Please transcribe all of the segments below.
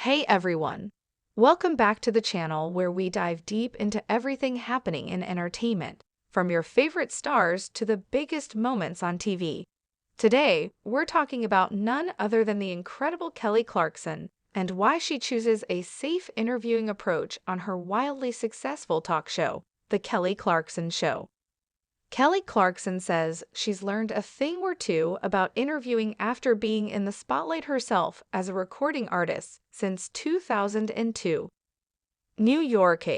Hey everyone! Welcome back to the channel where we dive deep into everything happening in entertainment, from your favorite stars to the biggest moments on TV. Today, we're talking about none other than the incredible Kelly Clarkson and why she chooses a safe interviewing approach on her wildly successful talk show, The Kelly Clarkson Show. Kelly Clarkson says she's learned a thing or two about interviewing after being in the spotlight herself as a recording artist since 2002. New York.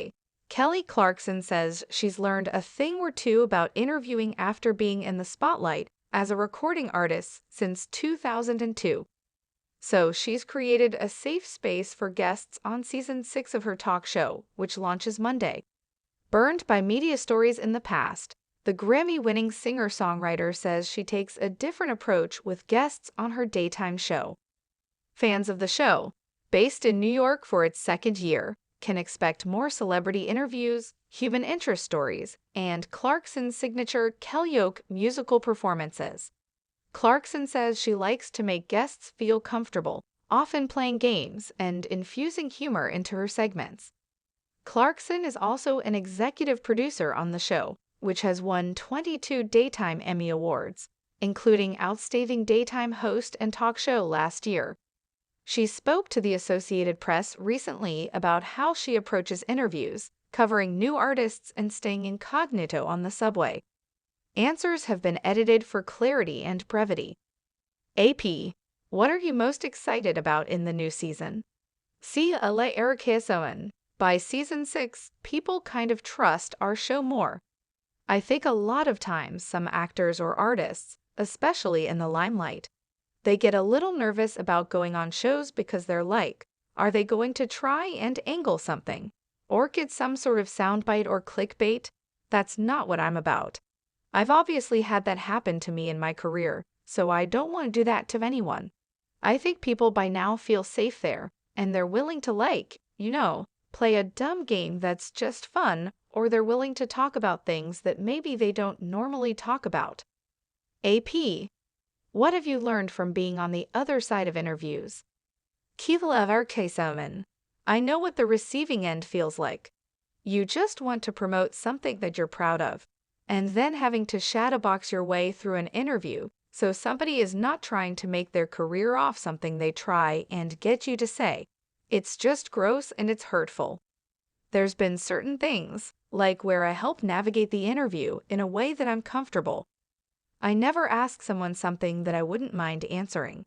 Kelly Clarkson says she's learned a thing or two about interviewing after being in the spotlight as a recording artist since 2002. So she's created a safe space for guests on season 6 of her talk show, which launches Monday. Burned by media stories in the past, the Grammy-winning singer-songwriter says she takes a different approach with guests on her daytime show. Fans of the show, based in New York for its second year, can expect more celebrity interviews, human interest stories, and Clarkson's signature karaoke musical performances. Clarkson says she likes to make guests feel comfortable, often playing games and infusing humor into her segments. Clarkson is also an executive producer on the show, which has won 22 Daytime Emmy Awards, including Outstanding Daytime Host and Talk Show last year. She spoke to the Associated Press recently about how she approaches interviews, covering new artists and staying incognito on the subway. Answers have been edited for clarity and brevity. AP, what are you most excited about in the new season? See Jaxcey. By season 6, people kind of trust our show more. I think a lot of times some actors or artists, especially in the limelight, they get a little nervous about going on shows because they're like, are they going to try and angle something? Or get some sort of soundbite or clickbait? That's not what I'm about. I've obviously had that happen to me in my career, so I don't want to do that to anyone. I think people by now feel safe there, and they're willing to play a dumb game that's just fun, or they're willing to talk about things that maybe they don't normally talk about. AP, what have you learned from being on the other side of interviews? Kelly Clarkson, I know what the receiving end feels like. You just want to promote something that you're proud of, and then having to shadowbox your way through an interview so somebody is not trying to make their career off something they try and get you to say. It's just gross and it's hurtful. There's been certain things, like where I help navigate the interview in a way that I'm comfortable. I never ask someone something that I wouldn't mind answering.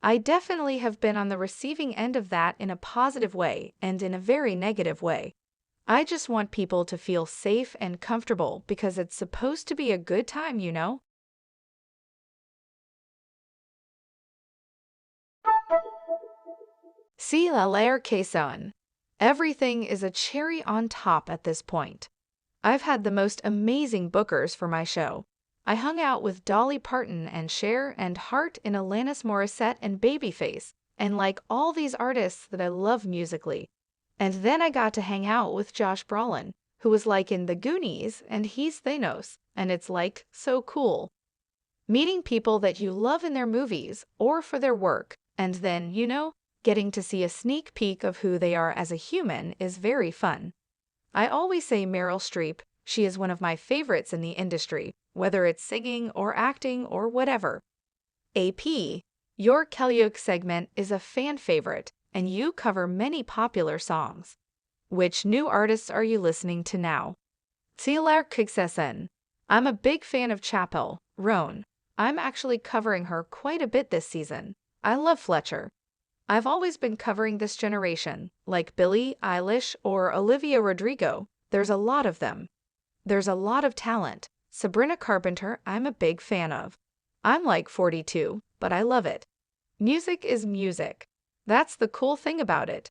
I definitely have been on the receiving end of that in a positive way and in a very negative way. I just want people to feel safe and comfortable because it's supposed to be a good time, See Jaxcey. Everything is a cherry on top at this point. I've had the most amazing bookers for my show. I hung out with Dolly Parton and Cher and Hart in Alanis Morissette and Babyface, and like all these artists that I love musically. And then I got to hang out with Josh Brolin, who was like in The Goonies, and he's Thanos, and it's like so cool. Meeting people that you love in their movies or for their work, and then, getting to see a sneak peek of who they are as a human is very fun. I always say Meryl Streep, she is one of my favorites in the industry, whether it's singing or acting or whatever. AP, your karaoke segment is a fan favorite, and you cover many popular songs. Which new artists are you listening to now? Kelly Clarkson. I'm a big fan of Chappell Roan. I'm actually covering her quite a bit this season. I love Fletcher. I've always been covering this generation, like Billie Eilish or Olivia Rodrigo. There's a lot of them. There's a lot of talent. Sabrina Carpenter, I'm a big fan of. I'm like 42, but I love it. Music is music. That's the cool thing about it.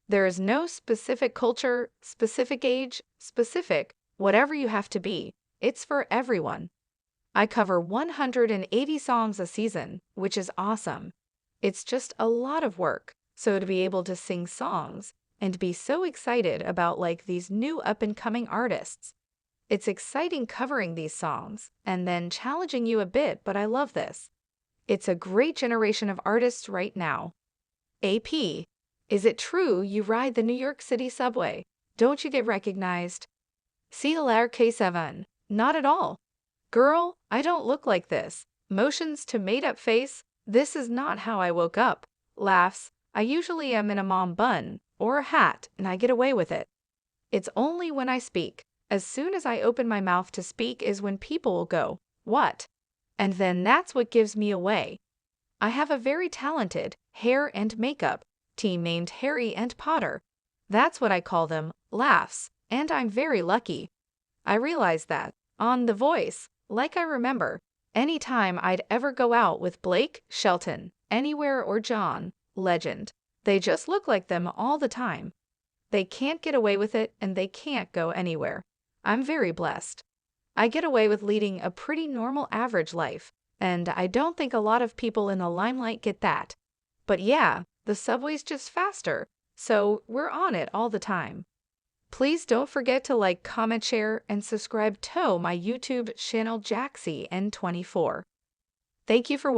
There is no specific culture, specific age, specific, whatever you have to be. It's for everyone. I cover 180 songs a season, which is awesome. It's just a lot of work, so to be able to sing songs and be so excited about like these new up-and-coming artists. It's exciting covering these songs and then challenging you a bit, but I love this. It's a great generation of artists right now. AP, Is it true you ride the New York City subway? Don't you get recognized? CLR K7. Not at all. Girl, I don't look like this. Motions to made-up face. This is not how I woke up. Laughs. I usually am in a mom bun or a hat and I get away with it. It's only when I speak. As soon as I open my mouth to speak is when people will go, "What?" And then that's what gives me away. I have a very talented hair and makeup team named Harry and Potter. That's what I call them, laughs, and I'm very lucky. I realized that on The Voice, like I remember, anytime I'd ever go out with Blake, Shelton, Anywhere, or John, Legend, they just look like them all the time. They can't get away with it and they can't go anywhere. I'm very blessed. I get away with leading a pretty normal average life, and I don't think a lot of people in the limelight get that. But yeah, the subway's just faster, so we're on it all the time. Please don't forget to like, comment, share, and subscribe to my YouTube channel Jaxcey N24. Thank you for watching.